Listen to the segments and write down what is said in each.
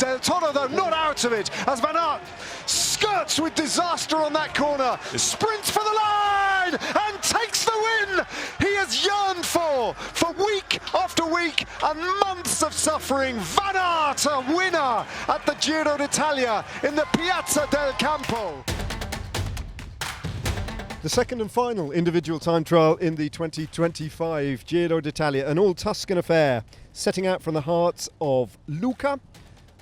Del Toro, though, not out of it, as Van Aert skirts with disaster on that corner, sprints for the line, and takes the win he has yearned for week after week and months of suffering. Van Aert, a winner at the Giro d'Italia in the Piazza del Campo. The second and final individual time trial in the 2025 Giro d'Italia, an all-Tuscan affair, setting out from the heart of Lucca,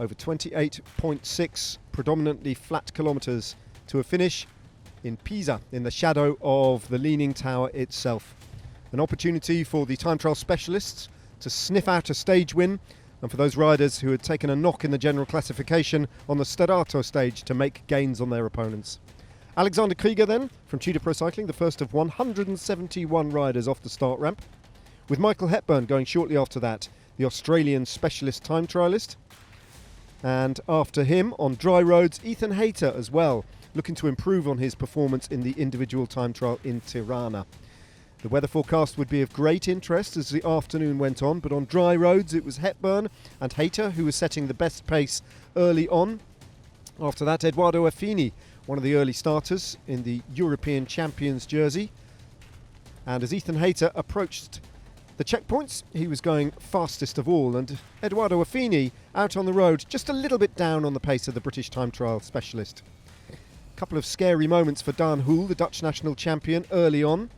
over 28.6 predominantly flat kilometres, to a finish in Pisa, in the shadow of the Leaning Tower itself. An opportunity for the time trial specialists to sniff out a stage win, and for those riders who had taken a knock in the general classification on the Stadato stage to make gains on their opponents. Alexander Krieger then, from Tudor Pro Cycling, the first of 171 riders off the start ramp, with Michael Hepburn going shortly after that, the Australian specialist time trialist. And after him, on dry roads, Ethan Hayter as well, looking to improve on his performance in the individual time trial in Tirana. The weather forecast would be of great interest as the afternoon went on, but on dry roads it was Hepburn and Hayter who was setting the best pace early on. After that, Edoardo Affini, one of the early starters in the European Champions jersey. And as Ethan Hayter approached the checkpoints, he was going fastest of all, and Edoardo Affini out on the road just a little bit down on the pace of the British time trial specialist. A couple of scary moments for Daan Hoole, the Dutch national champion, early on,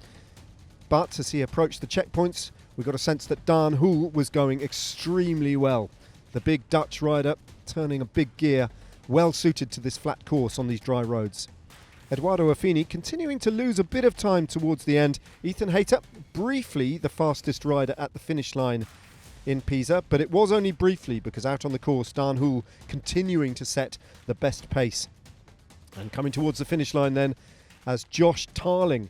but as he approached the checkpoints, we got a sense that Daan Hoole was going extremely well. The big Dutch rider turning a big gear, well suited to this flat course on these dry roads. Edoardo Affini continuing to lose a bit of time towards the end. Ethan Hayter, briefly the fastest rider at the finish line in Pisa, but it was only briefly because out on the course, Daan Hoole continuing to set the best pace. And coming towards the finish line then, as Josh Tarling,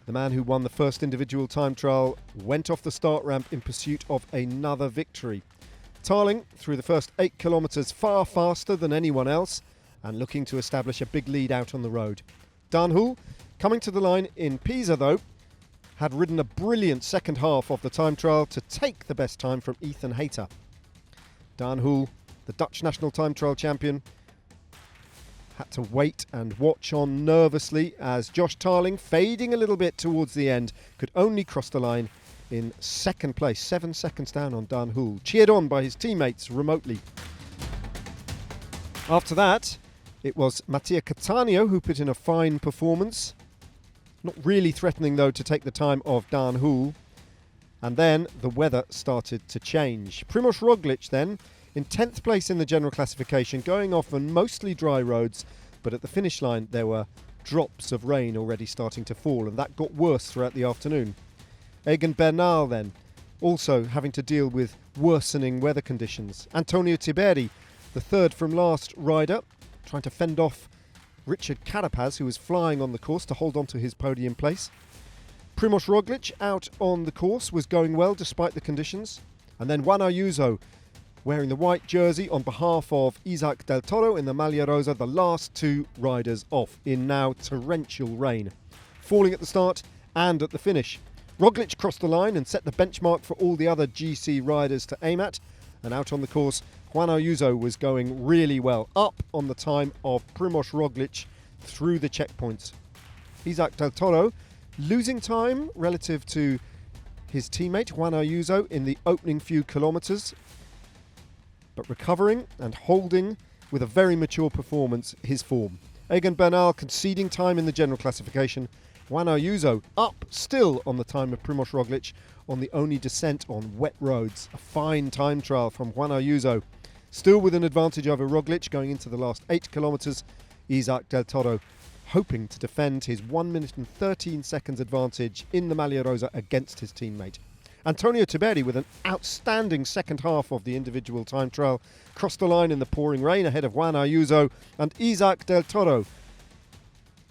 the man who won the first individual time trial, went off the start ramp in pursuit of another victory. Tarling, through the first 8 kilometres, far faster than anyone else, and looking to establish a big lead out on the road. Daan Hoole, coming to the line in Pisa though, had ridden a brilliant second half of the time trial to take the best time from Ethan Hayter. Daan Hoole, the Dutch national time trial champion, had to wait and watch on nervously as Josh Tarling, fading a little bit towards the end, could only cross the line in second place, 7 seconds down on Daan Hoole, cheered on by his teammates remotely. After that, it was Mattia Cattaneo who put in a fine performance, not really threatening though to take the time of Daan Hoole. And then the weather started to change. Primož Roglič then, in 10th place in the general classification, going off on mostly dry roads, but at the finish line there were drops of rain already starting to fall, and that got worse throughout the afternoon. Egan Bernal then, also having to deal with worsening weather conditions. Antonio Tiberi, the third from last rider, trying to fend off Richard Carapaz, who was flying on the course to hold on to his podium place. Primož Roglič out on the course was going well despite the conditions. And then Juan Ayuso, wearing the white jersey on behalf of Isaac Del Toro in the Maglia Rosa, the last two riders off in now torrential rain, falling at the start and at the finish. Roglič crossed the line and set the benchmark for all the other GC riders to aim at, and out on the course, Juan Ayuso was going really well, up on the time of Primož Roglič through the checkpoints. Isaac Del Toro losing time relative to his teammate Juan Ayuso in the opening few kilometres, but recovering and holding with a very mature performance his form. Egan Bernal conceding time in the general classification. Juan Ayuso up still on the time of Primož Roglič on the only descent on wet roads. A fine time trial from Juan Ayuso. Still with an advantage over Roglič going into the last 8 kilometres. Isaac Del Toro hoping to defend his 1 minute and 13 seconds advantage in the Maglia Rosa against his teammate. Antonio Tiberi, with an outstanding second half of the individual time trial, crossed the line in the pouring rain ahead of Juan Ayuso, and Isaac Del Toro,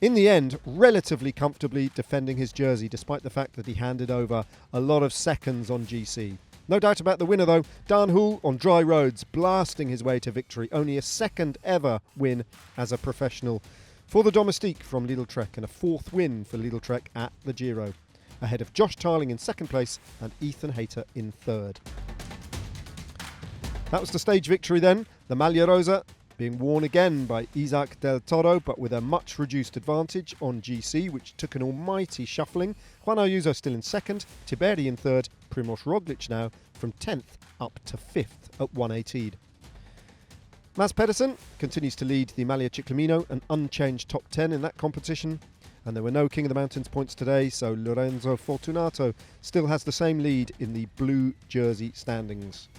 in the end, relatively comfortably defending his jersey, despite the fact that he handed over a lot of seconds on GC. No doubt about the winner though, Daan Hoole on dry roads, blasting his way to victory. Only a second ever win as a professional for the Domestique from Lidl-Trek, and a fourth win for Lidl-Trek at the Giro, ahead of Josh Tarling in second place and Ethan Hayter in third. That was the stage victory then. The Maglia Rosa being worn again by Isaac Del Toro, but with a much reduced advantage on GC, which took an almighty shuffling. Juan Ayuso still in second, Tiberi in third, Primož Roglič now from 10th up to 5th at 118. Mads Pedersen continues to lead the Maglia Ciclamino, an unchanged top 10 in that competition. And there were no King of the Mountains points today, so Lorenzo Fortunato still has the same lead in the blue jersey standings.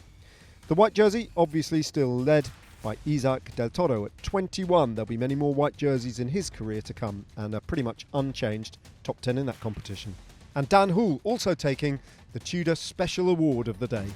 The white jersey obviously still led by Isaac Del Toro at 21. There'll be many more white jerseys in his career to come, and a pretty much unchanged top 10 in that competition. And Daan Hoole also taking the Tudor Special Award of the day.